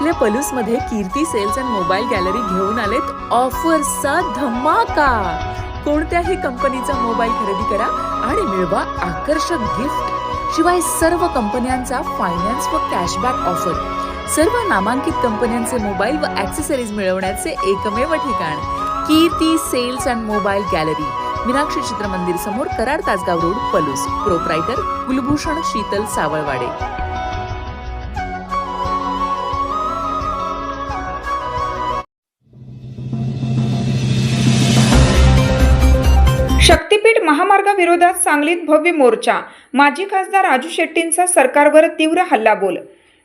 आपल्या पलूसमध्ये कीर्ती sales and mobile gallery घेऊन आलेत ऑफर्सचा धमाका। कोणत्याही कंपनीचा मोबाईल खरेदी करा आणि मिळवा आकर्षक गिफ्ट। शिवाय सर्व कंपन्यांचा फायनान्स व कॅशबॅक ऑफर। सर्व नामांकित कंपन्यांचे मोबाईल व ॲक्सेसरीज मिळवण्याचे एकमेव ठिकाण Kirti sales and mobile gallery, Meenakshi Chitramandir समोर, कराड तासगाव रोड, पलूस। प्रोप्रायटर कुलभूषण शीतल सावळवाडे। शक्तीपीठ महामार्गाविरोधात सांगलीत भव्य मोर्चा। माजी खासदार राजू शेट्टींचा सरकारवर तीव्र हल्लाबोल।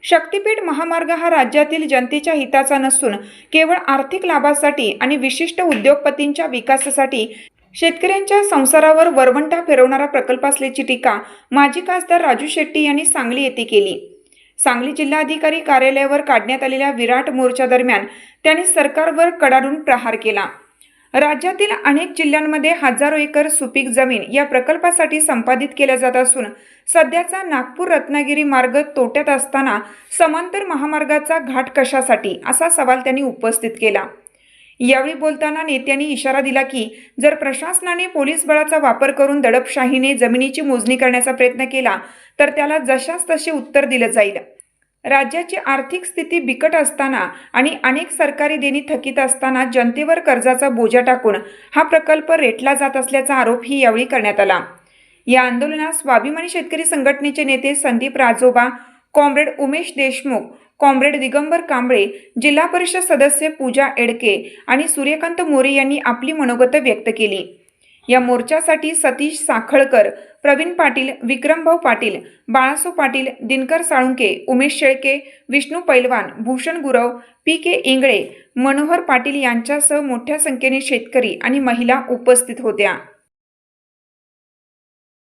शक्तीपीठ महामार्ग हा राज्यातील जनतेच्या हिताचा नसून केवळ आर्थिक लाभासाठी आणि विशिष्ट उद्योगपतींच्या विकासासाठी शेतकऱ्यांच्या संसारावर वरवंटा फिरवणारा प्रकल्प असल्याची टीका माजी खासदार राजू शेट्टी यांनी सांगली येथे केली। सांगली जिल्हाधिकारी कार्यालयावर काढण्यात आलेल्या विराट मोर्चा दरम्यान त्यांनी सरकारवर कडाडून प्रहार केला। राज्यातील अनेक जिल्ह्यांमध्ये हजारो एकर सुपीक जमीन या प्रकल्पासाठी संपादित केल्या जात असून सध्याचा नागपूर रत्नागिरी मार्ग तोट्यात असताना समांतर महामार्गाचा घाट कशासाठी असा सवाल त्यांनी उपस्थित केला। यावेळी बोलताना नेत्यांनी इशारा दिला की जर प्रशासनाने पोलीस बळाचा वापर करून दडपशाहीने जमिनीची मोजणी करण्याचा प्रयत्न केला तर त्याला जशास तसे उत्तर दिलं जाईल। राज्याची आर्थिक स्थिती बिकट असताना आणि अनेक सरकारी देणी थकीत असताना जनतेवर कर्जाचा बोजा टाकून हा प्रकल्प रेटला जात असल्याचा आरोपही यावेळी करण्यात आला। या आंदोलनात स्वाभिमानी शेतकरी संघटनेचे नेते संदीप राजोबा, कॉम्रेड उमेश देशमुख, कॉम्रेड दिगंबर कांबळे, जिल्हा परिषद सदस्य पूजा एडके आणि सूर्यकांत मोरे यांनी आपली मनोगत व्यक्त केली। या मोर्चासाठी सतीश साखळकर, प्रवीण पाटील, विक्रमभाऊ पाटील, बाळासो पाटील, दिनकर साळुंके, उमेश शेळके, विष्णू पैलवान, भूषण गुरव, PK इंगळे, मनोहर पाटील यांच्यासह मोठ्या संख्येने शेतकरी आणि महिला उपस्थित होत्या।